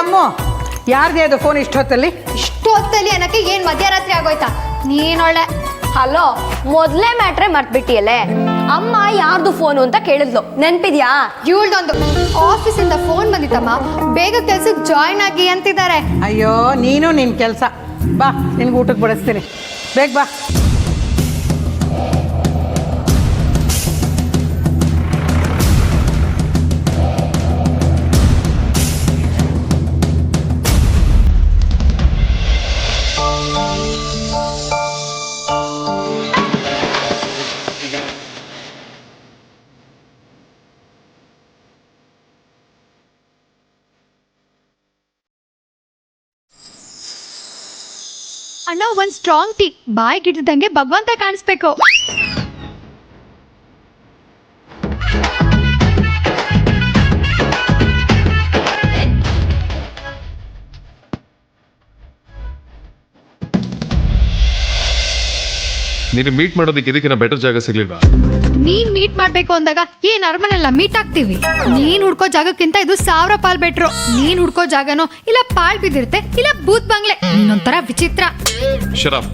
ಅಮ್ಮ ಯಾರ್ದೇ ಅದು ಫೋನ್ ಇಷ್ಟೊತ್ತಲ್ಲಿ ಅನ್ನಕ್ಕೆ ಏನ್ ಮಧ್ಯರಾತ್ರಿ ಆಗೋಯ್ತಾ ನೀನೊಳ್ಳೆ. ಹಲೋ, ಮೊದಲೇ ಮ್ಯಾಟ್ರೆ ಮರ್ತ್ಬಿಟ್ಟಿಯಲ್ಲೇ. ಅಮ್ಮ ಯಾರ್ದು ಫೋನು ಅಂತ ಕೇಳಿದ್ಲು, ನೆನ್ಪಿದ್ಯಾ? ಇವಳ್ದೊಂದು ಆಫೀಸಿಂದ ಫೋನ್ ಬಂದಿತ್ತಮ್ಮ, ಬೇಗ ಕೆಲ್ಸಕ್ಕೆ ಜಾಯ್ನ್ ಆಗಿ ಅಂತಿದ್ದಾರೆ. ಅಯ್ಯೋ ನೀನು ನಿನ್ನ ಕೆಲಸ ಬಾ, ನಿನ್ಗೆ ಊಟಕ್ಕೆ ಬಡಿಸ್ತೀನಿ, ಬೇಗ ಬಾ. ಅಣ್ಣ ಒಂದ್ ಸ್ಟ್ರಾಂಗ್ ಟೀ, ಬಾಯ್ ಗಿಡ್ದಂಗೆ ಭಗವಂತ ಕಾಣಿಸ್ಬೇಕು. ನೀನು ಮೀಟ್ ಮಾಡೋದಕ್ಕೆ ಇದಕ್ಕಿಂತ ಬೆಟರ್ ಜಾಗ ಸಿಗ್ಲಿಲ್ವಾ? ನೀನ್ ಮೀಟ್ ಮಾಡ್ಬೇಕು ಅಂದಾಗ ಏನ್ ಅರಮನೆಲ್ಲ ಮೀಟ್ ಆಗ್ತೀವಿ. ನೀನ್ ಹುಡ್ಕೋ ಜಾಗಕ್ಕಿಂತ ಇದು 1000 ಪಾಲ್ ಬೆಟ್ರು. ನೀನ್ ಹುಡ್ಕೋ ಜಾಗನೋ ಇಲ್ಲ ಪಾಳ್ ಬಿದ್ದಿರುತ್ತೆ, ಇಲ್ಲ ಬೂತ್ ಬಂಗ್ಲೆ. ನೀನೊಂಥರ ವಿಚಿತ್ರ. ಶರಾಫ್,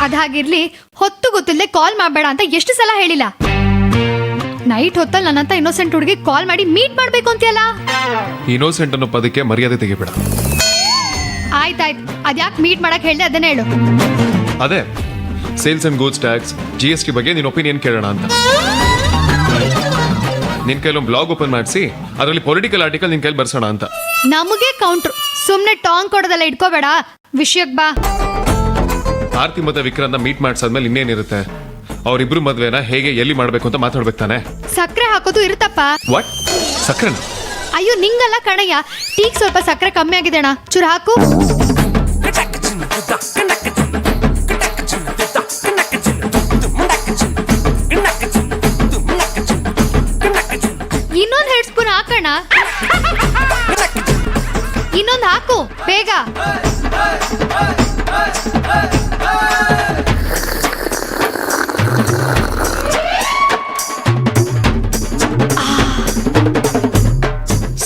ಅದಾಗಿರ್ಲಿ, ಹೊತ್ತು ಗೊತ್ತಿಲ್ಲದೆ ಕಾಲ್ ಮಾಡ್ಬೇಡ ಅಂತ ಎಷ್ಟು ಸಲ ಹೇಳಿಲ್ಲ. ನೈಟ್ ಹೊತ್ತಲ್ಲಿ ನನ್ನಂತ ಇನ್ನೋಸೆಂಟ್ ಹುಡುಗಿ ಕಾಲ್ ಮಾಡಿ ಮೀಟ್ ಮಾಡ್ಬೇಕು ಅಂತೀಯಲ್ಲ. ಇನ್ನೋಸೆಂಟ್ ಅನ್ನೋ ಪದಕ್ಕೆ ಮರ್ಯಾದೆ ತೆಗಿಬೇಡ. ಆಯ್ತಾಯ್ತು, ಅದ್ಯಾಕೆ ಮೀಟ್ ಮಾಡಕ್ ಹೇಳ್ದೆ ಅದನ್ನೇ ಹೇಳು. ಅದೇ sales and goods tax GST ಬಗ್ಗೆ ನಿನ್ನ ಒಪಿನಿಯನ್ ಕೇಳೋಣ ಅಂತ. ನಿನ್ ಕೈಲೊಂದು ಬ್ಲಾಗ್ ಓಪನ್ ಮಾಡಿಸಿ ಅದರಲ್ಲಿ ಪೊಲಿಟಿಕಲ್ ಆರ್ಟಿಕಲ್ ನಿನ್ ಕೈಲಿ ಬರ್ಸೋಣ ಅಂತ. ನಮಗೆ ಕೌಂಟ್ರು, ಸುಮ್ನೆ ಟಾಂಗ್ ಕೊಡೋದೆಲ್ಲ ಇಟ್ಕೋಬೇಡ, ವಿಷಯಕ್ ಬಾ. ಆರ್ತಿ ಮತ್ತೆ ವಿಕ್ರಾಂತ ಮೀಟ್ ಮಾಡ್ಸಾದ್ಮೇಲೆ ಇನ್ನೇನಿರುತ್ತೆ? ಅವರಿಬ್ರು ಮದ್ವೆನ ಹೇಗೆ ಎಲ್ಲಿ ಮಾಡ್ಬೇಕು ಅಂತ ಮಾತಾಡ್ಬೇಕು ತಾನೆ. ಸಕ್ಕರೆ ಹಾಕೋದು ಇರುತ್ತಪ್ಪ. ವಾಟ್? ಸಕ್ಕರೆನ? ಅಯ್ಯೋ ನಿಂಗಲ್ಲ ಕಣಯ್ಯ, ಟೀಗ್ ಸ್ವಲ್ಪ ಸಕ್ಕರೆ ಕಮ್ಮಿ ಆಗಿದೆ ಅಣ್ಣ, ಚೂರು ಹಾಕು. ಇನ್ನೊಂದು 2 ಸ್ಪೂನ್ ಹಾಕೋಣ. ಇನ್ನೊಂದು ಹಾಕು ಬೇಗ.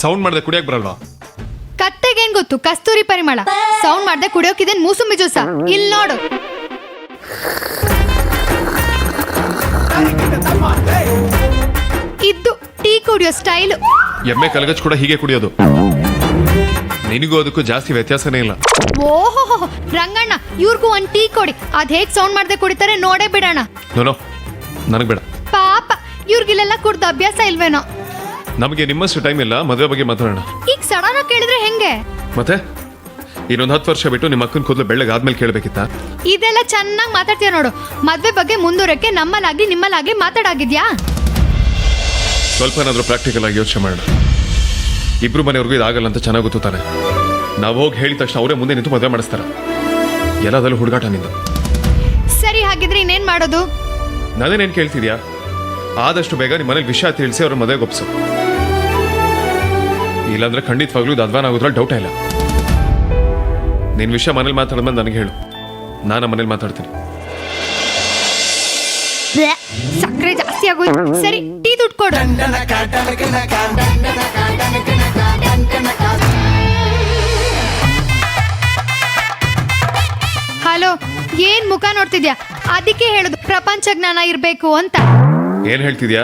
ಸೌಂಡ್ ಮಾಡದೆ ಕುಡಿಯಕ್ ಬರಲ್ವಾ? ಕತ್ತೆಗೇನ್ ಗೊತ್ತು ಕಸ್ತೂರಿ ಪರಿಮಳ. ಸೌಂಡ್ ಮಾಡ್ದೆ ಕುಡಿಯೋಕಿದೇನ್ ಮೂಸುಂಬಿ ಜ್ಯೂಸ? ಇಲ್ಲಿ ನೋಡು. ಇದ್ದು ಟೀ ಕುಡಿಯೋ ಸ್ಟೈಲು. ಎಮ್ಮೆ ಕಲಗಚ್ ಕೂಡ ಹೀಗೆ ಕುಡಿಯೋದು. ನಿನಗೂ ಅದಕ್ಕೂ ಜಾಸ್ತಿ ವ್ಯತ್ಯಾಸನೇ ಇಲ್ಲ. ಓಹೋ ರಂಗಣ್ಣ, ಇವ್ರಿಗೂ ಒಂದ್ ಟೀ ಕೊಡಿ. ಅದ್ ಹೇಗ್ ಸೌಂಡ್ ಮಾಡ್ದೆ ಕುಡಿತಾರೆ ನೋಡೇ ಬಿಡೋಣ. ನೋ ನನಗ್ ಬೇಡ. ಪಾಪ ಇವ್ರಿಗಿಲ್ಲೆಲ್ಲ ಕುಡ್ದು ಅಭ್ಯಾಸ ಇಲ್ವೇನೋ. ನಮಗೆ ನಿಮ್ಮಷ್ಟು ಟೈಮ್ ಇಲ್ಲ ಮದುವೆ ಬಗ್ಗೆ ಮಾತಾಡೋಣ. ಈಗ ಸಡನ್ ಕೇಳಿದ್ರೆ ಹೆಂಗೆ? ಮತ್ತೆ ಇನ್ನೊಂದು 10 ವರ್ಷ ಬಿಟ್ಟು ನಿಮ್ಮ ಅಕ್ಕನ ಕೂದಲು ಬೆಳ್ಳಗಾದ್ಮೇಲೆ ಕೇಳಬೇಕಿತ್ತ? ಇದೆಲ್ಲ ಚೆನ್ನಾಗಿ ಮಾತಾಡ್ತೀಯ ನೋಡು. ಮದ್ವೆ ಬಗ್ಗೆ ಮುಂದೂರಕ್ಕೆ ನಮ್ಮಲ್ಲಾಗ್ಲಿ ನಿಮ್ಮಲ್ಲಾಗ್ಲಿ ಮಾತಾಡಾಗಿದ್ಯಾ? ಸ್ವಲ್ಪ ಏನಾದರೂ ಪ್ರಾಕ್ಟಿಕಲ್ ಆಗಿ ಯೋಚನೆ ಮಾಡೋಣ. ಇಬ್ರು ಮನೆಯವ್ರಿಗೂ ಇದಾಗಲ್ಲ ಅಂತ ಚೆನ್ನಾಗಿ ಗೊತ್ತು ತಾನೆ. ನಾವು ಹೋಗಿ ಹೇಳಿದ ತಕ್ಷಣ ಅವರೇ ಮುಂದೆ ನಿಂತು ಮದುವೆ ಮಾಡಿಸ್ತಾರ. ಎಲ್ಲದಲ್ಲೂ ಹುಡುಗಾಟ ನಿಂದು. ಸರಿ, ಹಾಗಿದ್ರೆ ಇನ್ನೇನ್ ಮಾಡೋದು? ನಾನೇನೇನು ಕೇಳ್ತಿದ್ಯಾ? ಆದಷ್ಟು ಬೇಗ ನಿಮ್ಮ ಮನೇಲಿ ವಿಷಯ ತಿಳಿಸಿ ಅವ್ರ ಮದುವೆಗೆ ಒಪ್ಸು. ಇಲ್ಲಾಂದ್ರೆ ಖಂಡಿತವಾಗ್ಲೂ ಇದು ಅಧ್ವಾನ ಆಗೋದ್ರಲ್ಲಿ ಡೌಟ್ ಇಲ್ಲ. ನಿನ್ನ ವಿಷಯ ಮನೇಲಿ ಮಾತಾಡಿದ್ಮೇಲೆ ನನಗೆ ಹೇಳು, ನಾನು ಮನೇಲಿ ಮಾತಾಡ್ತೀನಿ. ಸಕ್ಕರೆ ಜಾಸ್ತಿ ಆಗೋಯ್ತು. ಸರಿ, ಟೀ ದುಡ್ಡು ಕೊಡು. ಹಲೋ, ಏನ್ ಮುಖ ನೋಡ್ತಿದ್ಯಾ? ಅದಕ್ಕೆ ಹೇಳುದು ಪ್ರಪಂಚ ಜ್ಞಾನ ಇರ್ಬೇಕು ಅಂತ. ಏನ್ ಹೇಳ್ತಿದ್ಯಾ?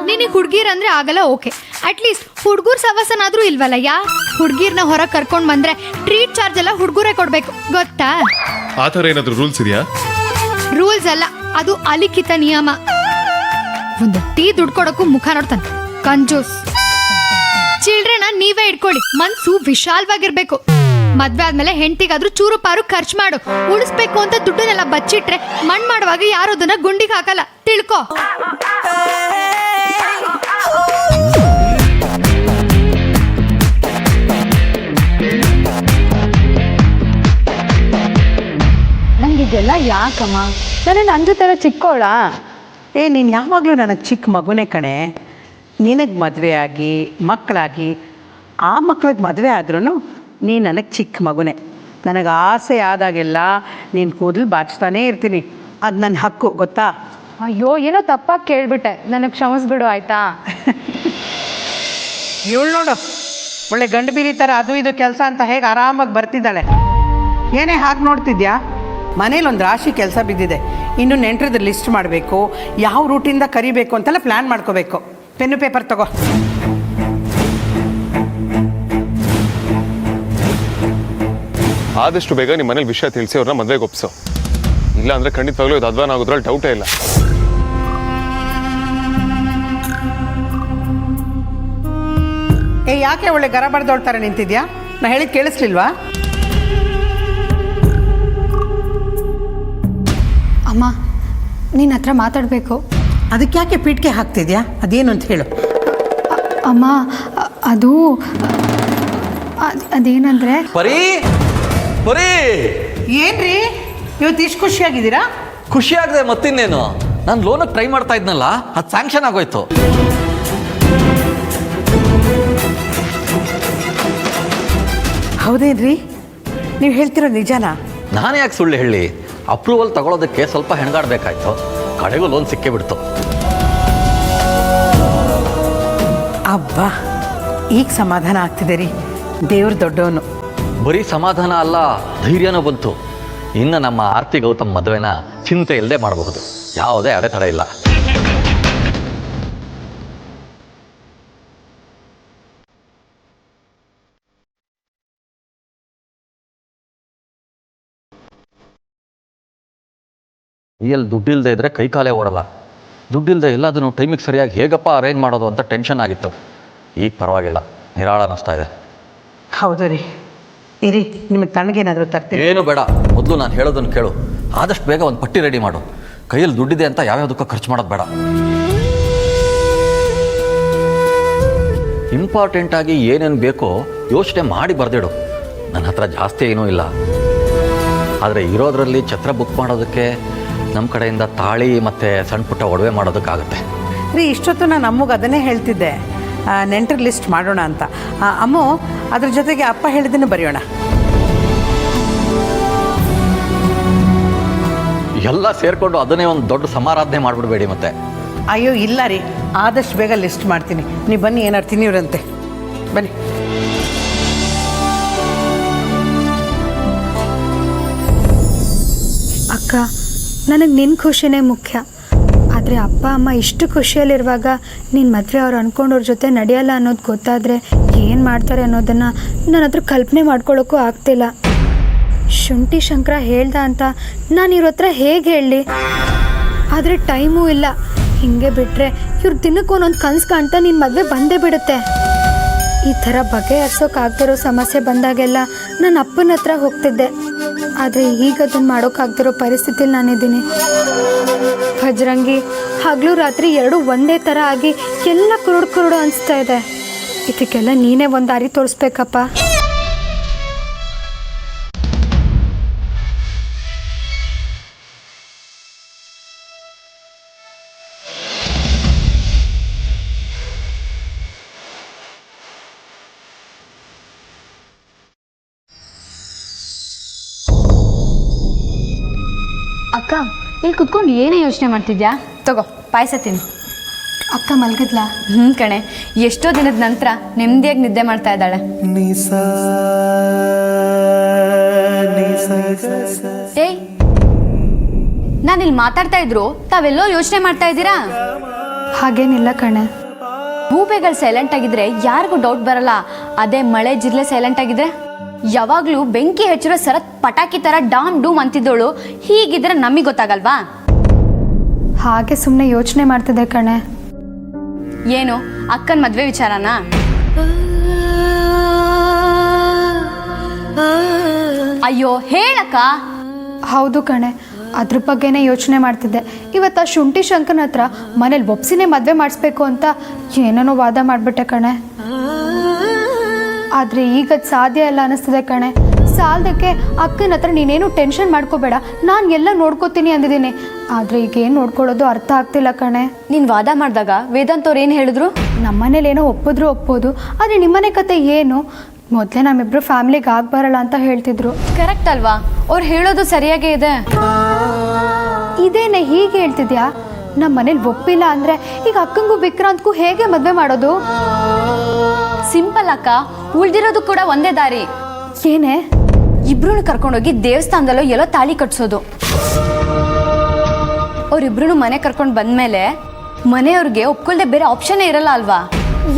ನಿನಗೆ ಹುಡ್ಗೀರಂದ್ರೆ ಆಗಲ್ಲ, ಓಕೆ. ಅಟ್ಲೀಸ್ಟ್ ಹುಡ್ಗೂರ್ ಸವಸನಾದ್ರೂ ಇಲ್ವಲ್ಲ. ಹುಡ್ಗೀರ್ನ ಹೊರ ಕರ್ಕೊಂಡ್ ಬಂದ್ರೆ ಟ್ರೀಟ್ ಚಾರ್ಜ್ ಎಲ್ಲ ಹುಡ್ಗೂರೇ ಕೊಡ್ಬೇಕು, ಗೊತ್ತಾ? ಆ ಥರ ಏನಾದ್ರು ರೂಲ್ಸ್ ಇದೆಯಾ? ರೂಲ್ಸ್ ಅಲ್ಲ, ಅದು ಅಲಿಖಿತ ನಿಯಮ. ಒಂದು ಟೀ ದುಡ್ಡು ಕೊಡಕ್ಕೂ ಮುಖ ನೋಡ್ತಾನೆ, ಕಂಜೂಸ್. ಚಿಲ್ಡ್ರನ್ನ ನೀವೇ ಇಟ್ಕೊಳ್ಳಿ, ಮನ್ಸು ವಿಶಾಲವಾಗಿರ್ಬೇಕು. ಮದ್ವೆ ಆದ್ಮೇಲೆ ಹೆಂಡತಿಗಾದ್ರೂ ಚೂರು ಪಾರು ಖರ್ಚು ಮಾಡು. ಉಳಿಸ್ಬೇಕು ಅಂತ ದುಡ್ಡನ್ನೆಲ್ಲ ಬಚ್ಚಿಟ್ರೆ ಮಣ್ ಮಾಡುವಾಗ ಯಾರು ಅದನ್ನ ಗುಂಡಿಗೆ ಹಾಕಲ್ಲ, ತಿಳ್ಕೊ. ನಂಗಿದೆಲ್ಲ ಯಾಕಮ್ಮ? ನನ್ನ ಅಂಜುತ್ತರ ಚಿಕ್ಕೋಳ. ನೀನು ಯಾವಾಗಲೂ ನನಗೆ ಚಿಕ್ಕ ಮಗುನೇ ಕಣೆ. ನಿನಗೆ ಮದುವೆ ಆಗಿ ಮಕ್ಕಳಾಗಿ ಆ ಮಕ್ಳಿಗೆ ಮದುವೆ ಆದ್ರೂ ನೀನು ನನಗೆ ಚಿಕ್ಕ ಮಗುನೇ. ನನಗೆ ಆಸೆ ಆದಾಗೆಲ್ಲ ನೀನು ಕೂದಲು ಬಾಚ್ತಾನೇ ಇರ್ತೀನಿ. ಅದು ನನ್ನ ಹಕ್ಕು, ಗೊತ್ತಾ? ಅಯ್ಯೋ, ಏನೋ ತಪ್ಪಾಗಿ ಕೇಳ್ಬಿಟ್ಟೆ, ನನಗೆ ಕ್ಷಮಿಸ್ಬಿಡು ಆಯ್ತಾ? ಇವಳು ನೋಡು, ಒಳ್ಳೆ ಗಂಡು ಬೀರಿ ಥರ ಅದು ಇದು ಕೆಲಸ ಅಂತ ಹೇಗೆ ಆರಾಮಾಗಿ ಬರ್ತಿದ್ದಾಳೆ. ಏನೇ ಹಾಗೆ ನೋಡ್ತಿದ್ಯಾ? ಮನೇಲಿ ಒಂದು ರಾಶಿ ಕೆಲಸ ಬಿದ್ದಿದೆ. ಇನ್ನು ನೆಂಟ್ರದ್ದು ಲಿಸ್ಟ್ ಮಾಡಬೇಕು, ಯಾವ ರೂಟಿಂದ ಕರಿಬೇಕು ಅಂತೆಲ್ಲ ಪ್ಲ್ಯಾನ್ ಮಾಡ್ಕೋಬೇಕು. ಪೆನ್ನು ಪೇಪರ್ ತಗೋ. ಆದಷ್ಟು ಬೇಗ ನಿಮ್ಮ ಮನೇಲಿ ವಿಷಯ ತಿಳಿಸಿ ಅವ್ರನ್ನ ಮದುವೆಗೆ ಒಪ್ಸೋ. ಇಲ್ಲ ಅಂದರೆ ಖಂಡಿತವಾಗ್ಲೂ ಇದು ಅಧ್ವಾನ ಆಗೋದ್ರಲ್ಲಿ ಡೌಟೇ ಇಲ್ಲ. ಯಾಕೆ ಒಳ್ಳೆ ಗರ ಬಡ್ದೋಳ್ತಾರೆ ನಿಂತಿದ್ಯಾ? ನಾ ಹೇಳಿದ್ ಕೇಳಿಸ್ಲಿಲ್ವಾ? ಅಮ್ಮ ನಿನ್ನ ಹತ್ರ ಮಾತಾಡಬೇಕು. ಅದಕ್ಕೆ ಯಾಕೆ ಪೀಠಕ್ಕೆ ಹಾಕ್ತಿದ್ಯಾ? ಅದೇನು ಅಂತ ಹೇಳು. ಅಮ್ಮ ಅದು ಅದೇನಂದ್ರೆ ಪರಿ ಪರಿ ಏನ್ರಿ ಇವತ್ತು ಇಷ್ಟು ಖುಷಿಯಾಗಿದ್ದೀರಾ? ಖುಷಿ ಆಗದೆ ಮತ್ತಿನ್ನೇನು, ನಾನು ಲೋನಿಗೆ ಟ್ರೈ ಮಾಡ್ತಾ ಇದ್ನಲ್ಲ, ಅದು ಸ್ಯಾಂಕ್ಷನ್ ಆಗೋಯ್ತು. ಹೌದೇನ್ರಿ? ನೀವು ಹೇಳ್ತಿರೋದು ನಿಜಾನಾ? ನಾನು ಯಾಕೆ ಸುಳ್ಳು ಹೇಳಿ? ಅಪ್ರೂವಲ್ ತಗೊಳ್ಳೋದಕ್ಕೆ ಸ್ವಲ್ಪ ಹೆಣಗಾಡಬೇಕಾಯ್ತು, ಕಡೆಗೂ ಲೋನ್ ಸಿಕ್ಕೇ ಬಿಡ್ತು. ಅಬ್ಬಾ, ಈಗ ಸಮಾಧಾನ ಆಗ್ತಿದೆ ರೀ. ದೇವ್ರ ದೊಡ್ಡವನು. ಬರೀ ಸಮಾಧಾನ ಅಲ್ಲ, ಧೈರ್ಯನೂ ಬಂತು. ಇನ್ನು ನಮ್ಮ ಆರ್ತಿ ಗೌತಮ್ ಮದುವೆನ ಚಿಂತೆ ಇಲ್ಲದೆ ಮಾಡಬಹುದು, ಯಾವುದೇ ಅಡೆತಡೆ ಇಲ್ಲ. ಕೈಯಲ್ಲಿ ದುಡ್ಡಿಲ್ಲದೆ ಇದ್ದರೆ ಕೈ ಕಾಲೇ ಓಡಲ್ಲ. ದುಡ್ಡಿಲ್ಲದೆ ಎಲ್ಲದನ್ನು ಟೈಮಿಗೆ ಸರಿಯಾಗಿ ಹೇಗಪ್ಪ ಅರೇಂಜ್ ಮಾಡೋದು ಅಂತ ಟೆನ್ಷನ್ ಆಗಿತ್ತು. ಈಗ ಪರವಾಗಿಲ್ಲ, ನಿರಾಳ ಅನ್ನಿಸ್ತಾ ಇದೆ. ಹೌದು ರೀ. ಇರಿ, ನಿಮಗೆ ತಣ್ಣಗೇನಾದರೂ ತರ್ತೀನಿ. ಏನು ಬೇಡ, ಮೊದಲು ನಾನು ಹೇಳೋದನ್ನು ಕೇಳು. ಆದಷ್ಟು ಬೇಗ ಒಂದು ಪಟ್ಟಿ ರೆಡಿ ಮಾಡು. ಕೈಯಲ್ಲಿ ದುಡ್ಡಿದೆ ಅಂತ ಯಾವ್ಯಾವುದಕ್ಕೂ ಖರ್ಚು ಮಾಡೋದು ಬೇಡ. ಇಂಪಾರ್ಟೆಂಟಾಗಿ ಏನೇನು ಬೇಕೋ ಯೋಚನೆ ಮಾಡಿ ಬರೆದಿಡು. ನನ್ನ ಹತ್ರ ಜಾಸ್ತಿ ಏನೂ ಇಲ್ಲ, ಆದರೆ ಇರೋದರಲ್ಲಿ ಛತ್ರ ಬುಕ್ ಮಾಡೋದಕ್ಕೆ, ನಮ್ಮ ಕಡೆಯಿಂದ ತಾಳಿ ಮತ್ತು ಸಣ್ಣ ಪುಟ್ಟ ಒಡವೆ ಮಾಡೋದಕ್ಕಾಗುತ್ತೆ. ರೀ, ಇಷ್ಟೊತ್ತು ನಾನು ಅಮ್ಮಗೆ ಅದನ್ನೇ ಹೇಳ್ತಿದ್ದೆ, ನೆಂಟರ್ ಲಿಸ್ಟ್ ಮಾಡೋಣ ಅಂತ. ಅಮ್ಮು, ಅದ್ರ ಜೊತೆಗೆ ಅಪ್ಪ ಹೇಳಿದ್ದನ್ನು ಬರೆಯೋಣ. ಎಲ್ಲ ಸೇರಿಕೊಂಡು ಅದನ್ನೇ ಒಂದು ದೊಡ್ಡ ಸಮಾರಾಧನೆ ಮಾಡಿಬಿಡ್ಬೇಡಿ ಮತ್ತೆ. ಅಯ್ಯೋ ಇಲ್ಲ ರೀ, ಆದಷ್ಟು ಬೇಗ ಲಿಸ್ಟ್ ಮಾಡ್ತೀನಿ. ನೀವು ಬನ್ನಿ, ಏನಾರು ತಿನ್ನಿವ್ರಂತೆ. ಬನ್ನಿ. ಅಕ್ಕ, ನನಗೆ ನಿನ್ನ ಖುಷಿನೇ ಮುಖ್ಯ. ಆದರೆ ಅಪ್ಪ ಅಮ್ಮ ಇಷ್ಟು ಖುಷಿಯಲ್ಲಿರುವಾಗ ನಿನ್ನ ಮದುವೆ ಅವ್ರು ಅಂದ್ಕೊಂಡವ್ರ ಜೊತೆ ನಡೆಯಲ್ಲ ಅನ್ನೋದು ಗೊತ್ತಾದರೆ ಏನು ಮಾಡ್ತಾರೆ ಅನ್ನೋದನ್ನು ನನ್ನ ಹತ್ರ ಕಲ್ಪನೆ ಮಾಡ್ಕೊಳ್ಳೋಕ್ಕೂ ಆಗ್ತಿಲ್ಲ. ಶುಂಠಿ ಶಂಕರ ಹೇಳ್ದ ಅಂತ ನಾನು ಇವ್ರ ಹತ್ರ ಹೇಗೆ ಹೇಳಲಿ? ಆದರೆ ಟೈಮೂ ಇಲ್ಲ. ಹಿಂಗೆ ಬಿಟ್ಟರೆ ಇವ್ರ ದಿನಕ್ಕೆ ಒಂದೊಂದು ಕನಸು ಕಾಣ್ತಾ ನಿನ್ನ ಮದುವೆ ಬಂದೇ ಬಿಡುತ್ತೆ. ಈ ಥರ ಬಗೆಹರಿಸೋಕ್ಕಾಗ್ದಿರೋ ಸಮಸ್ಯೆ ಬಂದಾಗೆಲ್ಲ ನನ್ನ ಅಪ್ಪನ ಹತ್ರ ಹೋಗ್ತಿದ್ದೆ. ಆದರೆ ಈಗ ಅದನ್ನು ಮಾಡೋಕ್ಕಾಗ್ದಿರೋ ಪರಿಸ್ಥಿತಿಲಿ ನಾನಿದ್ದೀನಿ. ಭಜರಂಗಿ ಹಗಲು ರಾತ್ರಿ ಎರಡೂ ಒಂದೇ ಥರ ಆಗಿ ಎಲ್ಲ ಕುರುಡು ಅನಿಸ್ತಾ ಇದೆ. ಇದಕ್ಕೆಲ್ಲ ನೀನೇ ಒಂದು ದಾರಿ ತೋರಿಸ್ಬೇಕಪ್ಪ. ಅಕ್ಕ, ಇಲ್ಲಿ ಕುತ್ಕೊಂಡು ಏನೇ ಯೋಚನೆ ಮಾಡ್ತಿದ್ಯಾ? ತಗೋ, ಪಾಯಸ ತಿನ್ನು. ಅಕ್ಕ ಮಲಗಿದ್ಲಾ? ಕಣೆ, ಎಷ್ಟೋ ದಿನದ ನಂತರ ನೆಮ್ಮದಿಯಾಗಿ ನಿದ್ದೆ ಮಾಡ್ತಾ ಇದ್ದಾಳೆ. ಏಯ್, ನಾನಿಲ್ಲಿ ಮಾತಾಡ್ತಾ ಇದ್ರು ತಾವೆಲ್ಲೋ ಯೋಚನೆ ಮಾಡ್ತಾ ಇದ್ದೀರಾ? ಹಾಗೇನಿಲ್ಲ ಕಣೆ. ಗೂಬೆಗಳು ಸೈಲೆಂಟ್ ಆಗಿದ್ರೆ ಯಾರಿಗೂ ಡೌಟ್ ಬರಲ್ಲ. ಅದೇ ಮಳೆ ಜಿರ್ಲೆ ಸೈಲೆಂಟ್ ಆಗಿದ್ರೆ ಯಾವಾಗ್ಲೂ ಬೆಂಕಿ ಹಚ್ಚಿರೋ ಸರತ್ ಪಟಾಕಿ ತರ ಡಾಮ್ ಡೂಮ್ ಅಂತಿದ್ದೋಳು ಹೀಗಿದ್ರೆ ನಮಗೆ ಗೊತ್ತಾಗಲ್ವಾ? ಹಾಗೆ ಸುಮ್ಮನೆ ಯೋಚನೆ ಮಾಡ್ತಿದ್ದೆ ಕಣೆ. ಏನು, ಅಕ್ಕನ ಮದ್ವೆ ವಿಚಾರನಾ? ಅಯ್ಯೋ ಹೇಳಕ್ಕ. ಹೌದು ಕಣೆ, ಅದ್ರ ಬಗ್ಗೆನೇ ಯೋಚನೆ ಮಾಡ್ತಿದ್ದೆ. ಇವತ್ತು ಶುಂಠಿ ಶಂಕರನ ಹತ್ರ ಮನೇಲಿ ಒಪ್ಸಿನೇ ಮದುವೆ ಮಾಡಿಸ್ಬೇಕು ಅಂತ ಏನೇನೋ ವಾದ ಮಾಡಿಬಿಟ್ಟೆ ಕಣೆ. ಆದರೆ ಈಗ ಅದು ಸಾಧ್ಯ ಇಲ್ಲ ಅನ್ನಿಸ್ತಿದೆ ಕಣೆ. ಸಾಲದಕ್ಕೆ ಅಕ್ಕನ ಹತ್ರ ನೀನೇನು ಟೆನ್ಷನ್ ಮಾಡ್ಕೋಬೇಡ, ನಾನು ಎಲ್ಲ ನೋಡ್ಕೋತೀನಿ ಅಂದಿದ್ದೀನಿ. ಆದರೆ ಈಗ ಏನು ನೋಡ್ಕೊಳ್ಳೋದು ಅರ್ಥ ಆಗ್ತಿಲ್ಲ ಕಣೆ. ನೀನು ವಾದ ಮಾಡಿದಾಗ ವೇದಾಂತ್ ಅವ್ರು ಏನು ಹೇಳಿದ್ರು? ನಮ್ಮನೇಲೇನೋ ಒಪ್ಪಿದ್ರು ಒಪ್ಪೋದು, ಆದರೆ ನಿಮ್ಮನೆ ಕತೆ ಏನು? ಮೊದಲೇ ನಮ್ಮಿಬ್ರು ಫ್ಯಾಮಿಲಿಗೆ ಆಗ್ಬರಲ್ಲ ಅಂತ ಹೇಳ್ತಿದ್ರು. ಕರೆಕ್ಟ್ ಅಲ್ವಾ? ಅವ್ರು ಹೇಳೋದು ಸರಿಯಾಗೇ ಇದೆ. ಇದೇನೆ ಹೀಗೆ ಹೇಳ್ತಿದ್ಯಾ? ನಮ್ಮ ಮನೇಲಿ ಒಪ್ಪಿಲ್ಲ ಅಂದ್ರೆ ಈಗ ಅಕ್ಕಂಗೂ ವಿಕ್ರಾಂತ್ಗೂ ಹೇಗೆ ಮದ್ವೆ ಮಾಡೋದು? ಸಿಂಪಲ್ ಅಕ್ಕ, ಉಳ್ದಿರೋದು ಕೂಡ ಒಂದೇ ದಾರಿ. ಏನೇ? ಇಬ್ರು ಕರ್ಕೊಂಡೋಗಿ ದೇವಸ್ಥಾನದಲ್ಲೋ ಎಲ್ಲೋ ತಾಳಿ ಕಟ್ಸೋದು. ಅವ್ರಿಬ್ರು ಮನೆ ಕರ್ಕೊಂಡು ಬಂದ್ಮೇಲೆ ಮನೆಯವ್ರಿಗೆ ಒಪ್ಕೊಳ್ದೆ ಬೇರೆ ಆಪ್ಷನ್ನೇ ಇರಲ್ಲ ಅಲ್ವಾ?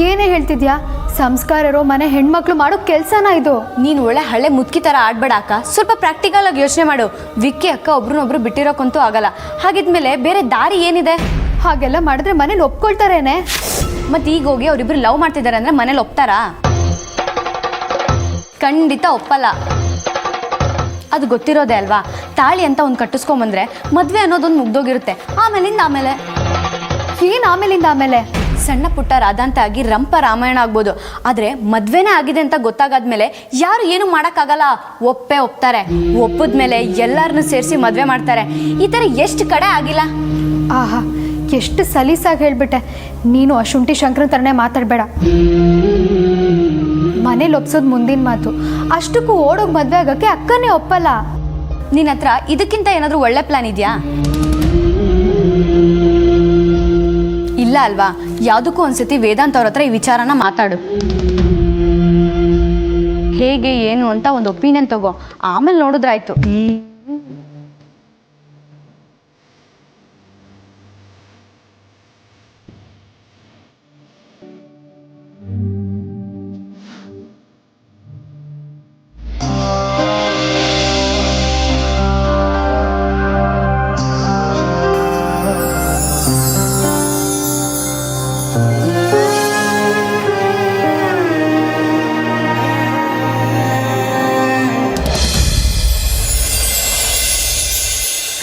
ಏನೇ ಹೇಳ್ತಿದ್ಯಾ? ಸಂಸ್ಕಾರ ಇರೋ ಮನೆ ಹೆಣ್ಮಕ್ಳು ಮಾಡೋ ಕೆಲ್ಸನ ಇದು. ನೀನು ಒಳ್ಳೆ ಹಳೆ ಮುದುಕಿ ಥರ ಆಡ್ಬೇಡ ಅಕ್ಕ, ಸ್ವಲ್ಪ ಪ್ರಾಕ್ಟಿಕಲ್ ಆಗಿ ಯೋಚನೆ ಮಾಡು. ವಿಕ್ಕಿ ಅಕ್ಕ ಒಬ್ರನ್ನೊಬ್ರು ಬಿಟ್ಟಿರೋಕ್ಕಂತೂ ಆಗಲ್ಲ. ಹಾಗಿದ್ಮೇಲೆ ಬೇರೆ ದಾರಿ ಏನಿದೆ? ಹಾಗೆಲ್ಲ ಮಾಡಿದ್ರೆ ಮನೇಲಿ ಒಪ್ಕೊಳ್ತಾರೇನೆ? ಮತ್ತೆ ಈಗ ಹೋಗಿ ಅವರಿಬ್ರು ಲವ್ ಮಾಡ್ತಿದ್ದಾರೆ ಅಂದ್ರೆ ಮನೇಲಿ ಒಪ್ತಾರಾ? ಖಂಡಿತ ಒಪ್ಪಲ್ಲ. ಅದು ಗೊತ್ತಿರೋದೇ ಅಲ್ವಾ. ತಾಳಿ ಅಂತ ಒಂದು ಕಟ್ಟಿಸ್ಕೊಂಬಂದ್ರೆ ಮದ್ವೆ ಅನ್ನೋದೊಂದು ಮುಗ್ದೋಗಿರುತ್ತೆ. ಆಮೇಲೆ ಏನ್ ಆಮೇಲೆ? ಸಣ್ಣ ಪುಟ್ಟ ರಾಧಾಂತ ಆಗಿ ರಂಪ ರಾಮಾಯಣ ಆಗ್ಬೋದು. ಆದ್ರೆ ಮದ್ವೆನೇ ಆಗಿದೆ ಅಂತ ಗೊತ್ತಾಗಾದ್ಮೇಲೆ ಯಾರು ಏನು ಮಾಡಕ್ಕಾಗಲ್ಲ. ಒಪ್ತಾರೆ. ಒಪ್ಪದ್ಮೇಲೆ ಎಲ್ಲಾರನ್ನೂ ಸೇರಿಸಿ ಮದ್ವೆ ಮಾಡ್ತಾರೆ. ಈ ತರ ಎಷ್ಟು ಕಡೆ ಆಗಿಲ್ಲ. ಆಹಾ, ಎಷ್ಟು ಸಲೀಸಾಗಿ ಹೇಳ್ಬಿಟ್ಟೆ. ನೀನು ಆ ಶುಂಠಿ ಶಂಕರನ್ ಥರನೇ ಮಾತಾಡಬೇಡ. ಮನೇಲಿ ಒಪ್ಸೋದು ಮುಂದಿನ ಮಾತು. ಅಷ್ಟಕ್ಕೂ ಓಡೋಗಿ ಮದ್ವೆ ಆಗಕ್ಕೆ ಅಕ್ಕನೇ ಒಪ್ಪಲ್ಲ. ನಿನ್ನ ಹತ್ರ ಇದಕ್ಕಿಂತ ಏನಾದರೂ ಒಳ್ಳೆ ಪ್ಲಾನ್ ಇದೆಯಾ? ಇಲ್ಲ ಅಲ್ವಾ? ಯಾವುದಕ್ಕೂ ಒಂದ್ಸತಿ ವೇದಾಂತ್ ಅವ್ರ ಹತ್ರ ಈ ವಿಚಾರನ ಮಾತಾಡು. ಹೇಗೆ ಏನು ಅಂತ ಒಂದು ಒಪಿನಿಯನ್ ತಗೋ, ಆಮೇಲೆ ನೋಡಿದ್ರಾಯ್ತು.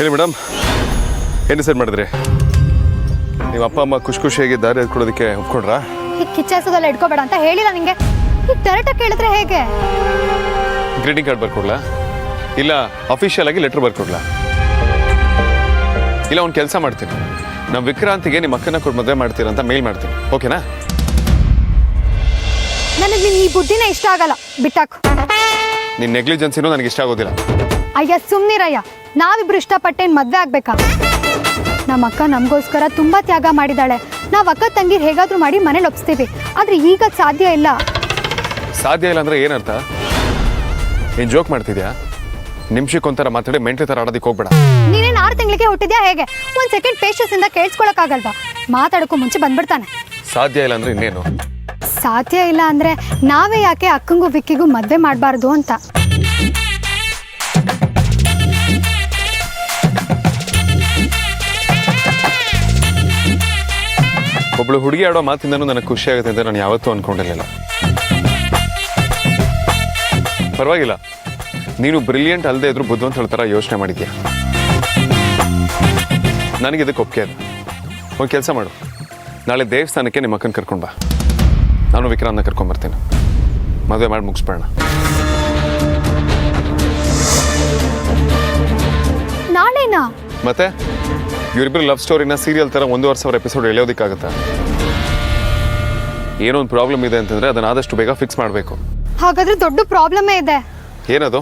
ಹೇಳಿ ಮೇಡಮ್, ಏನು ಡಿಸೈಡ್ ಮಾಡಿದ್ರಿ? ನೀವು ಅಪ್ಪ ಅಮ್ಮ ಖುಷಿಯಾಗಿ ದಾರಿ ಎತ್ಕೊಡೋದಕ್ಕೆ ಒಪ್ಕೊಂಡ್ರಾ? ಈಗ ಕಿಚ್ಚಾಸೋದೆಲ್ಲ ಇಟ್ಕೋಬೇಡ ಅಂತ ಹೇಳಿಲ್ಲ ನಿಂಗೆ? ಈಗ ಡೈರೆಕ್ಟಾಗಿ ಕೇಳಿದ್ರೆ ಹೇಗೆ? ಗ್ರೀಟಿಂಗ್ ಕಾರ್ಡ್ ಬರ್ಕೊಡ್ಲಾ? ಇಲ್ಲ ಅಫಿಷಿಯಲ್ ಆಗಿ ಲೆಟರ್ ಬರ್ಕೊಡ್ಲಾ? ಇಲ್ಲ ಒಂದು ಕೆಲಸ ಮಾಡ್ತೀನಿ, ನಮ್ಮ ವಿಕ್ರಾಂತಿಗೆ ನಿಮ್ಮ ಅಕ್ಕನ ಕೊಟ್ಟು ಮದುವೆ ಮಾಡ್ತೀರಾ ಅಂತ ಮೇಲ್ ಮಾಡ್ತೀನಿ, ಓಕೆನಾ? ನನಗೆ ನಿನ್ನ ಈ ಬುದ್ಧಿನೇ ಇಷ್ಟ ಆಗಲ್ಲ, ಬಿಟ್ಟಾಕು. ನಿನ್ನ ನೆಗ್ಲಿಜೆನ್ಸಿನೂ ನನಗೆ ಇಷ್ಟ ಆಗೋದಿಲ್ಲ. ಅಯ್ಯ ಸುಮ್ನಿರಯ್ಯ, ನಾವಿಬ್ರು ಇಷ್ಟಪಟ್ಟೇನು ಮದ್ವೆ ಆಗ್ಬೇಕಾ? ನಮ್ಮ ಅಕ್ಕ ನಮಗೋಸ್ಕರ ತುಂಬಾ ತ್ಯಾಗ ಮಾಡಿದಾಳೆ. ನಾವು ಅಕ್ಕ ತಂಗಿರ್ ಹೇಗಾದ್ರೂ ಮಾಡಿ ಮನೇಲಿ ಒಪ್ಸ್ತೀವಿ. ಆದ್ರೆ ಈಗ ಸಾಧ್ಯ ಇಲ್ಲ. ಸಾಧ್ಯ ಇಲ್ಲ ಅಂದ್ರೆ ಏನರ್ಥ? ಏನು ಜೋಕ್ ಮಾಡ್ತಿದ್ಯಾ? ನಿಮಿಷಕ್ಕೊಂಥರ ಮಾತಾಡಿ ಮೆಂಟ್ಲಿ ಥರ ಆಡೋದಕ್ಕೆ ಹೋಗ್ಬೇಡ. ನೀನೇನು 6 ತಿಂಗಳಿಗೆ ಹುಟ್ಟಿದ್ಯಾ ಹೇಗೆ? ಒಂದು ಸೆಕೆಂಡ್ ಪೇಷನ್ಸ್ ಇಂದ ಕೇಳಿಸ್ಕೊಳಕ್ಕಾಗಲ್ವಾ? ಮಾತಾಡೋಕ್ಕೂ ಮುಂಚೆ ಬಂದ್ಬಿಡ್ತಾನೆ. ಸಾಧ್ಯ ಇಲ್ಲ ಅಂದ್ರೆ ಇನ್ನೇನು? ಸಾಧ್ಯ ಇಲ್ಲ ಅಂದ್ರೆ ನಾವೇ ಯಾಕೆ ಅಕ್ಕಂಗೂ ವಿಕ್ಕಿಗೂ ಮದ್ವೆ ಮಾಡಬಾರ್ದು ಅಂತ. ಒಬ್ಳು ಹುಡುಗಿ ಆಡೋ ಮಾತಿಂದನೂ ನನಗೆ ಖುಷಿ ಆಗುತ್ತೆ ಅಂತ ನಾನು ಯಾವತ್ತೂ ಅನ್ಕೊಂಡಿರಲಿಲ್ಲ. ಪರವಾಗಿಲ್ಲ, ನೀನು ಬ್ರಿಲಿಯಂಟ್ ಅಲ್ಲದೆ ಇದ್ರು ಬುದ್ಧಿವಂತ ಹೇಳ್ತಾರ ಯೋಚನೆ ಮಾಡಿದ್ಯಾ. ನನಗೆ ಇದಕ್ಕೆ ಒಪ್ಪಿಗೆ ಇದೆ. ಒಂದು ಕೆಲಸ ಮಾಡು, ನಾಳೆ ದೇವಸ್ಥಾನಕ್ಕೆ ನಿಮ್ಮ ಅಕ್ಕನ ಕರ್ಕೊಂಡು ಬಾ, ನಾನು ವಿಕ್ರಾಂತ್ನ ಕರ್ಕೊಂಡ್ಬರ್ತೀನಿ. ಮದುವೆ ಮಾಡಿ ಮುಗಿಸ್ಬೇಡ. ನಾಳೆನಾ? ಮತ್ತೆ ಇವರಿಬ್ಬರು ಲವ್ ಸ್ಟೋರಿನ ಸೀರಿಯಲ್ ಥರ 1,500 ಎಪಿಸೋಡ್ ಎಳೆಯೋದಕ್ಕಾಗತ್ತಾ? ಏನೋ ಒಂದು ಪ್ರಾಬ್ಲಮ್ ಇದೆ ಅಂತಂದ್ರೆ ಅದನ್ನ ಆದಷ್ಟು ಬೇಗ ಫಿಕ್ಸ್ ಮಾಡಬೇಕು. ಹಾಗಾದ್ರೆ ದೊಡ್ಡ ಪ್ರಾಬ್ಲಮೇ ಇದೆ. ಏನದು?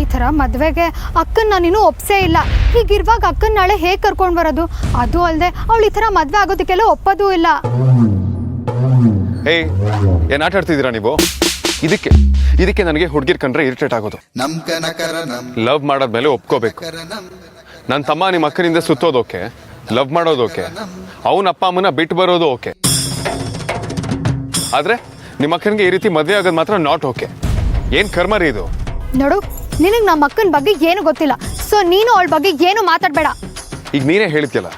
ಈ ಥರ ಮದುವೆಗೆ ಅಕ್ಕನ್ನ ನೀನು ಒಪ್ಸೇ ಇಲ್ಲ. ಹೀಗಿರುವಾಗ ಅಕ್ಕನ ನಾಳೆ ಹೇಗೆ ಕರ್ಕೊಂಡು ಬರೋದು? ಅದು ಅಲ್ಲದೆ ಅವಳು ಈ ಥರ ಮದುವೆ ಆಗೋದಕ್ಕೆಲ್ಲ ಒಪ್ಪೋದೂ ಇಲ್ಲ. ಏಯ್, ಏನು ಆಟ ಆಡ್ತಿದ್ದೀರಾ ನೀವು? ಇದಕ್ಕೆ ನನಗೆ ಹುಡುಗಿರ್ ಕಂಡ್ರೆ ಇರಿಟೇಟ್ ಆಗೋದು. ಲವ್ ಮಾಡಾದ್ಮೇಲೆ ಒಪ್ಕೋಬೇಕು. ನನ್ನ ತಮ್ಮ ನಿಮ್ಮ ಅಕ್ಕನಿಂದ ಸುತ್ತೋದೋಕೆ, ಲವ್ ಮಾಡೋದೋಕೆ, ಅವನ ಅಪ್ಪ ಅಮ್ಮನ ಬಿಟ್ಟು ಬರೋದು ಓಕೆ. ಆದ್ರೆ ನಿಮ್ಮ ಅಕ್ಕನಿಗೆ ಈ ರೀತಿ ಮದುವೆ ಆಗೋದು ಮಾತ್ರ ನಾಟ್ ಓಕೆ. ಏನ್ ಕರ್ಮರಿ ಇದು? ನೋಡು, ನಿನಗೆ ನಮ್ಮ ಅಕ್ಕನ ಬಗ್ಗೆ ಏನು ಗೊತ್ತಿಲ್ಲ. ಸೊ ನೀನು ಅವಳ ಬಗ್ಗೆ ಏನು ಮಾತಾಡಬೇಡ. ಈಗ ನೀನೇ ಹೇಳ್ತಿಯಲ್ಲ,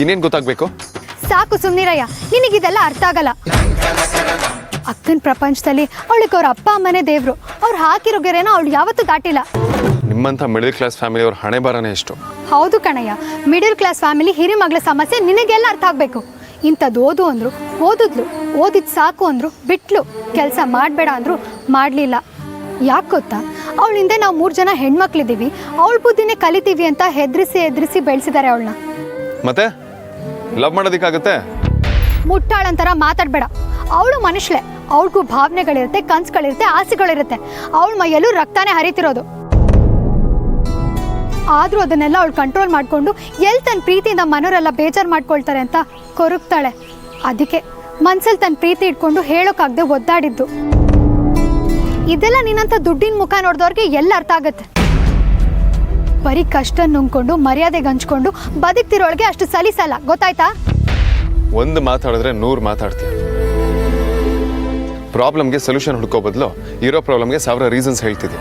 ಇನ್ನೇನು ಗೊತ್ತಾಗಬೇಕು? ಸಾಕು ಸುಮ್ನಿರಯ್ಯ, ನಿನಗಿದೆಲ್ಲ ಅರ್ಥ ಆಗಲ್ಲ. ಅಕ್ಕನ ಪ್ರಪಂಚದಲ್ಲಿ ಅವಳಿಗೆ ಅವ್ರ ಅಪ್ಪ ಅಮ್ಮನೇ ದೇವ್ರು. ಅವ್ರು ಹಾಕಿರೋ ಗೆರೆನ ಅವಳು ಯಾವತ್ತೂ ದಾಟಿಲ್ಲ. ನಿಮ್ಮಂಥ ಮಿಡಲ್ ಕ್ಲಾಸ್ ಫ್ಯಾಮಿಲಿ ಅವ್ರ ಹಣೆ ಬರನೇ ಎಷ್ಟು. ಹೌದು ಕಣಯ್ಯ, ಮಿಡಲ್ ಕ್ಲಾಸ್ ಫ್ಯಾಮಿಲಿ ಹಿರಿಮಗಳ ಸಮಸ್ಯೆ ನಿನಗೆಲ್ಲ ಅರ್ಥ ಆಗಬೇಕು. ಇಂಥದ್ದು ಓದು ಅಂದ್ರು ಓದಿದ್ಲು, ಓದಿದ್ ಸಾಕು ಅಂದ್ರು ಬಿಟ್ಲು, ಕೆಲಸ ಮಾಡಬೇಡ ಅಂದ್ರು ಮಾಡಲಿಲ್ಲ. ಯಾಕೆ ಗೊತ್ತಾ? ಅವಳಿಂದ ನಾವು 3 ಜನ ಹೆಣ್ಮಕ್ಳಿದ್ದೀವಿ, ಅವಳ ಬುದ್ಧಿನೇ ಕಲಿತೀವಿ ಅಂತ ಹೆದರಿಸಿ ಬೆಳೆಸಿದ್ದಾರೆ ಅವಳನ್ನ. ಮತ್ತೆ ಲವ್ ಮಾಡೋದಕ್ಕಾಗತ್ತೆ? ಮುಟ್ಟಾಳಂತರ ಮಾತಾಡಬೇಡ. ಅವಳು ಮನುಷ್ಯಳೆ, ಅವಳಿಗೂ ಭಾವನೆಗಳಿರುತ್ತೆ, ಕನ್ಸುಗಳಿರುತ್ತೆ, ಆಸೆಗಳಿರುತ್ತೆ. ಅವಳ ಮೈಯಲ್ಲೂ ರಕ್ತಾನೇ ಹರಿತಿರೋದು. ಆದರೂ ಅದನ್ನೆಲ್ಲ ಅವಳು ಕಂಟ್ರೋಲ್ ಮಾಡಿಕೊಂಡು ಎಲ್ಲಿ ತನ್ನ ಪ್ರೀತಿಯಿಂದ ಮನೋರೆಲ್ಲ ಬೇಜಾರು ಮಾಡ್ಕೊಳ್ತಾರೆ ಅಂತ ಕೊರಗ್ತಾಳೆ. ಅದಕ್ಕೆ ಮನ್ಸಲ್ಲಿ ತನ್ನ ಪ್ರೀತಿ ಇಟ್ಕೊಂಡು ಹೇಳೋಕ್ಕಾಗದೆ ಒದ್ದಾಡಿದ್ದು. ಇದೆಲ್ಲ ನಿನ್ನಂಥ ದುಡ್ಡಿನ ಮುಖ ನೋಡಿದವ್ರಿಗೆ ಎಲ್ಲ ಅರ್ಥ ಆಗುತ್ತೆ. ಬರೀ ಕಷ್ಟ ನುಂಗ್ಕೊಂಡು ಮರ್ಯಾದೆಗೆ ಹಂಚ್ಕೊಂಡು ಬದುಕ್ತಿರೋಳಿಗೆ ಅಷ್ಟು ಸಲಿಸಲ್ಲ, ಗೊತ್ತಾಯ್ತಾ? ಒಂದು ಮಾತಾಡಿದ್ರೆ 100 ಮಾತಾಡ್ತೀಯ. ಪ್ರಾಬ್ಲಮ್ಗೆ ಸೊಲ್ಯೂಷನ್ ಹುಡ್ಕೋ ಬದಲು ಇರೋ ಪ್ರಾಬ್ಲಮ್ಗೆ 1000 ರೀಸನ್ಸ್ ಹೇಳ್ತಿದ್ದೆ.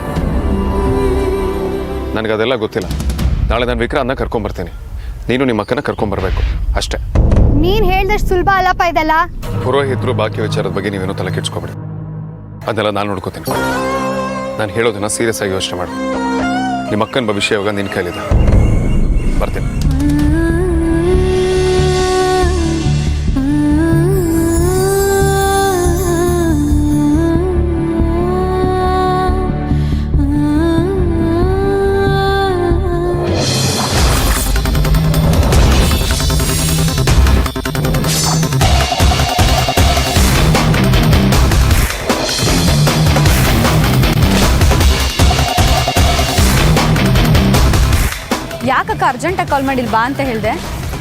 ನನಗದೆಲ್ಲ ಗೊತ್ತಿಲ್ಲ. ನಾಳೆ ನಾನು ವಿಕ್ರಾಂತನ ಕರ್ಕೊಂಬರ್ತೀನಿ, ನೀನು ನಿಮ್ಮ ಅಕ್ಕನ ಕರ್ಕೊಂಬರ್ಬೇಕು ಅಷ್ಟೇ. ನೀನು ಹೇಳ್ದಷ್ಟು ಸುಲಭ ಅಲ್ಲಪ್ಪ ಇದೆಲ್ಲ. ಪುರೋಹಿತರು ಬಾಕಿ ವಿಚಾರದ ಬಗ್ಗೆ ನೀವೇನೋ ತಲೆ ಕೆಡ್ಸ್ಕೊಬೇಡಿ, ಅದನ್ನೆಲ್ಲ ನಾನು ನೋಡ್ಕೋತೀನಿ. ನಾನು ಹೇಳೋದನ್ನ ಸೀರಿಯಸ್ ಆಗಿ ಯೋಚನೆ ಮಾಡಿ. ನಿಮ್ಮ ಅಕ್ಕನ ಭವಿಷ್ಯ ಇವಾಗ ನಿನ್ನ ಕೈಲಿದೆ. ಬರ್ತೀನಿ. ಯಾಕಕ್ಕ ಅರ್ಜೆಂಟಾಗಿ ಕಾಲ್ ಮಾಡಿಲ್ವಾ ಅಂತ ಹೇಳಿದೆ?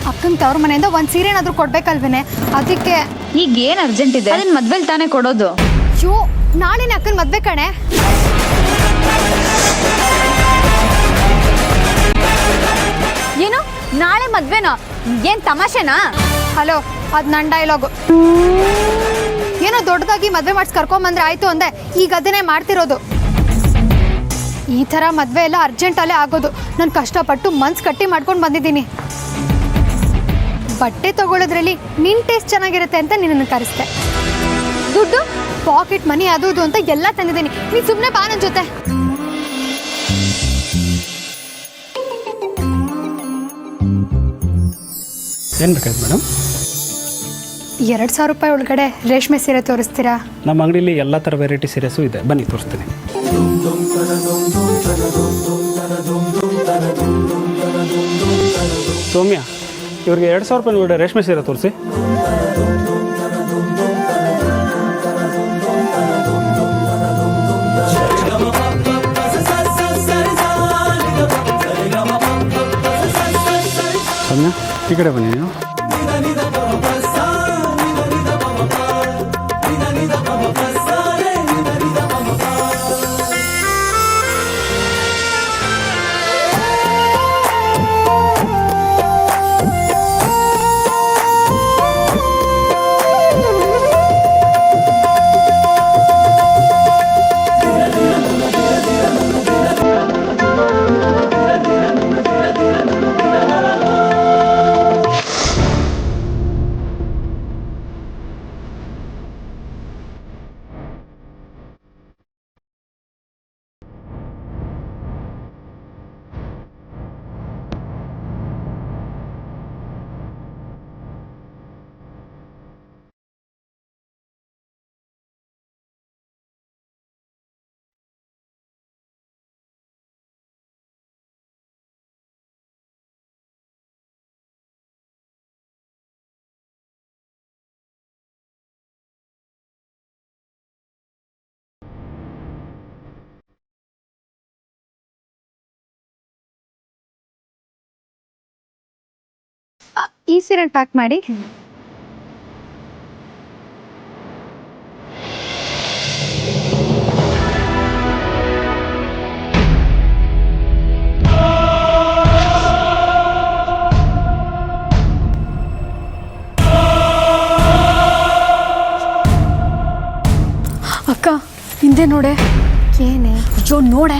ಅಕ್ಕನ ತವ್ರ ಮನೆಯಿಂದ ಒಂದು ಸೀರೆ ಏನಾದರೂ ಕೊಡ್ಬೇಕಲ್ವೇನೆ, ಅದಕ್ಕೆ. ಈಗ ಏನು ಅರ್ಜೆಂಟ್ ಇದೆ? ಅದನ್ನ ಮದ್ವೆಲಿ ತಾನೇ ಕೊಡೋದು. ಅಯ್ಯೋ, ನಾಳೆನೇ ಅಕ್ಕನ ಮದ್ವೆ ಕಣೆ. ಏನು ನಾಳೆ ಮದ್ವೆನಾ? ಏನ್ ತಮಾಷೆನಾ? ಹಲೋ, ಅದು ನನ್ನ ಡೈಲಾಗು. ಏನೋ ದೊಡ್ಡದಾಗಿ ಮದುವೆ ಮಾಡಿಸಿ ಕರ್ಕೊಂಬಂದ್ರೆ ಆಯಿತು ಅಂದೆ, ಈಗ ಅದನ್ನೇ ಮಾಡ್ತಿರೋದು. ಈ ಥರ ಮದುವೆ ಎಲ್ಲ ಅರ್ಜೆಂಟಲ್ಲೇ ಆಗೋದು. ನಾನು ಕಷ್ಟಪಟ್ಟು ಮನ್ಸು ಕಟ್ಟಿ ಮಾಡ್ಕೊಂಡು ಬಂದಿದ್ದೀನಿ. ಬಟ್ಟೆ ತಗೊಳ್ಳೋದ್ರಲ್ಲಿ ನಿನ್ನ ಟೇಸ್ಟ್ ಚೆನ್ನಾಗಿರುತ್ತೆ ಅಂತ ನಿನ್ನನ್ನು ಕರೆಸ್ದೆ. ದುಡ್ಡು, ಪಾಕೆಟ್ ಮನಿ, ಅದು ಇದು ಅಂತ ಎಲ್ಲ ತಂದಿದ್ದೀನಿ. ನೀನು ಸುಮ್ಮನೆ ಬಾ ನನ್ನ ಜೊತೆ. ಏನು ಬೇಕಾಯ್ತು ಮೇಡಮ್? 2,000 ರೂಪಾಯಿ ಒಳಗಡೆ ರೇಷ್ಮೆ ಸೀರೆ ತೋರಿಸ್ತೀರಾ? ನಮ್ಮ ಅಂಗಡಿಲಿ ಎಲ್ಲ ಥರ ವೆರೈಟಿ ಸೀರೆಸು ಇದೆ, ಬನ್ನಿ ತೋರಿಸ್ತೀನಿ. ಸೌಮ್ಯ, ಇವ್ರಿಗೆ 2,000 ರೂಪಾಯಿ ಒಳಗಡೆ ರೇಷ್ಮೆ ಸೀರೆ ತೋರಿಸಿ. ಸೌಮ್ಯ, ಈ ಕಡೆ ಬನ್ನಿ ನೀವು. ಈ ಸೀರೆ ಪ್ಯಾಕ್ ಮಾಡಿ. ಅಕ್ಕ ಹಿಂದೆ ನೋಡೆ. ಏನೇ? ಅಯ್ಯೋ ನೋಡೆ.